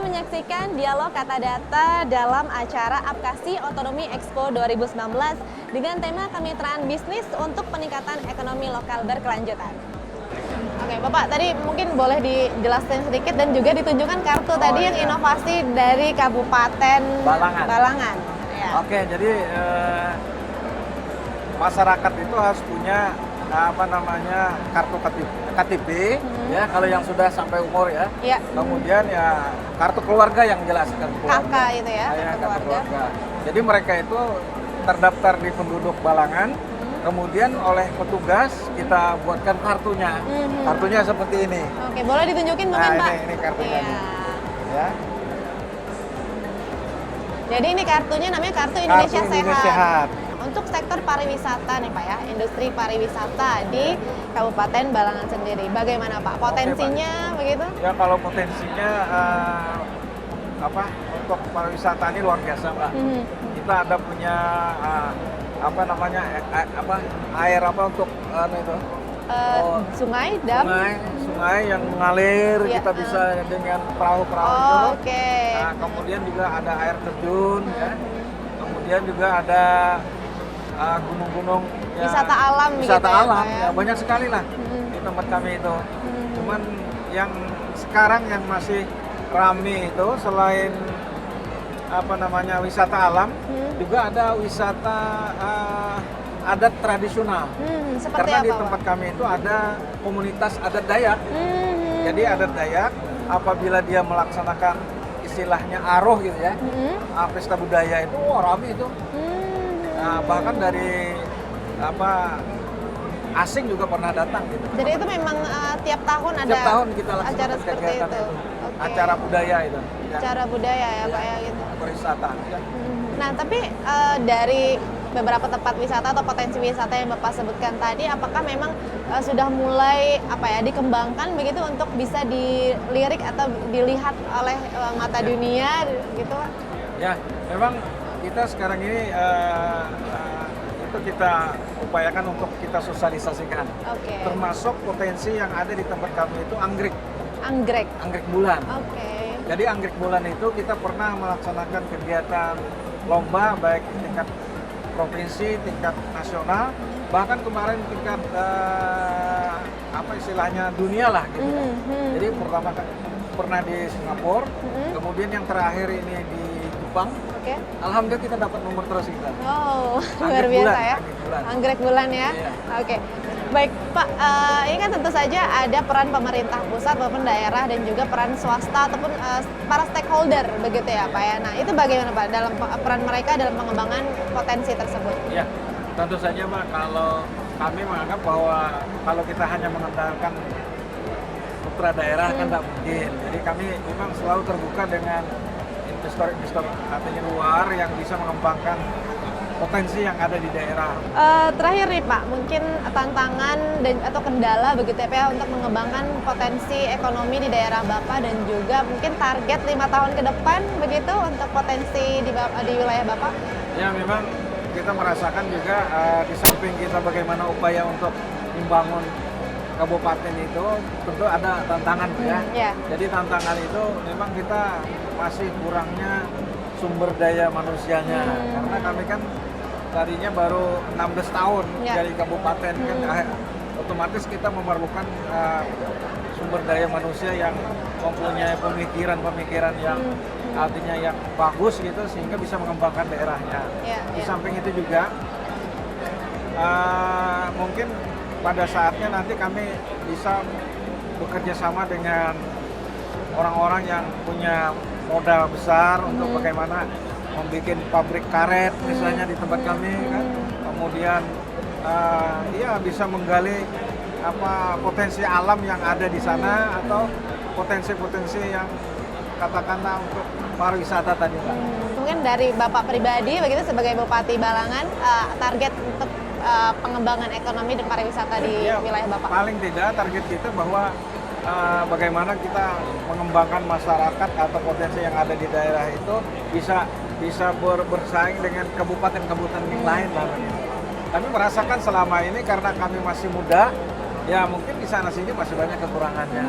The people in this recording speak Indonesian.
menyaksikan dialog kata data dalam acara Apkasi Otonomi Expo 2019 dengan tema kemitraan bisnis untuk peningkatan ekonomi lokal berkelanjutan. Oke, Bapak, tadi mungkin boleh dijelaskan sedikit dan juga ditunjukkan kartu tadi yang inovasi dari Kabupaten Balangan. Ya. Oke, jadi masyarakat itu harus punya kartu KTP ya, kalau yang sudah sampai umur ya. Kemudian ya kartu keluarga yang jelas, kartu keluarga. KK itu ya, kartu keluarga. Jadi mereka itu terdaftar di penduduk Balangan. Kemudian oleh petugas kita buatkan kartunya. Kartunya seperti ini. Oke, boleh ditunjukin mungkin, Pak? Ini kartunya. Ya. Jadi ini kartunya namanya Kartu Indonesia Sehat. Untuk sektor pariwisata nih Pak ya, industri pariwisata di Kabupaten Balangan sendiri, bagaimana Pak? Potensinya begitu? Ya, kalau potensinya untuk pariwisata ini luar biasa, Mbak. Kita ada punya air untuk itu? Sungai, dam? Sungai yang mengalir, kita bisa dengan perahu-perahu itu. Oke. Nah, kemudian juga ada air terjun, ya. Kemudian juga ada gunung-gunung, ya, wisata alam ya, banyak sekali lah di tempat kami itu. Cuman yang sekarang yang masih rame itu selain wisata alam, juga ada wisata adat tradisional. Karena di tempat kami itu ada komunitas adat Dayak. Jadi adat Dayak apabila dia melaksanakan istilahnya aroh gitu ya, pesta budaya itu rame itu. Bahkan dari asing juga pernah datang gitu. Jadi itu memang tiap tahun ada kita acara seperti itu. Okay. Acara budaya itu. Acara budaya ya Pak ya gitu. Wisata. Ya. Nah, tapi dari beberapa tempat wisata atau potensi wisata yang Bapak sebutkan tadi, apakah memang sudah mulai dikembangkan begitu untuk bisa dilirik atau dilihat oleh mata dunia gitu Pak? Ya, memang kita sekarang ini itu kita upayakan untuk kita sosialisasikan. Termasuk potensi yang ada di tempat kami itu anggrek bulan. Jadi anggrek bulan itu kita pernah melaksanakan kegiatan lomba baik tingkat provinsi, tingkat nasional, bahkan kemarin tingkat dunia lah gitu. Jadi pertama pernah di Singapura, kemudian yang terakhir ini di Jepang. Alhamdulillah kita dapat nomor terus kita. Luar biasa ya. Anggrek bulan ya. Oke. Baik Pak, ini kan tentu saja ada peran pemerintah pusat maupun daerah dan juga peran swasta ataupun para stakeholder begitu ya Pak ya. Nah, itu bagaimana Pak dalam peran mereka dalam pengembangan potensi tersebut? Ya, tentu saja Pak, kalau kami menganggap bahwa kalau kita hanya mengandalkan putra daerah kan tidak mungkin. Jadi kami memang selalu terbuka dengan investor artinya luar yang bisa mengembangkan potensi yang ada di daerah. Terakhir nih Pak, mungkin tantangan atau kendala begitu ya Pak ya, untuk mengembangkan potensi ekonomi di daerah Bapak dan juga mungkin target 5 tahun ke depan begitu untuk potensi di wilayah Bapak? Ya, memang kita merasakan juga di samping kita bagaimana upaya untuk membangun kabupaten itu tentu ada tantangan ya. Jadi tantangan itu memang kita masih kurangnya sumber daya manusianya, karena kami kan tadinya baru 16 tahun dari kabupaten kan, otomatis kita memerlukan sumber daya manusia yang mempunyai pemikiran yang artinya yang bagus gitu sehingga bisa mengembangkan daerahnya. Di samping itu juga mungkin pada saatnya nanti kami bisa bekerja sama dengan orang-orang yang punya modal besar untuk bagaimana membuat pabrik karet misalnya di tempat kami kan, kemudian bisa menggali potensi alam yang ada di sana atau potensi-potensi yang katakanlah untuk pariwisata tadi Pak. Mungkin dari Bapak pribadi begitu sebagai Bupati Balangan, target untuk pengembangan ekonomi dan pariwisata di wilayah Bapak? Paling tidak target kita bahwa bagaimana kita mengembangkan masyarakat atau potensi yang ada di daerah itu bisa bersaing dengan kabupaten-kabupaten yang lain lah. Kami merasakan selama ini karena kami masih muda, ya mungkin di sana sini masih banyak kekurangannya.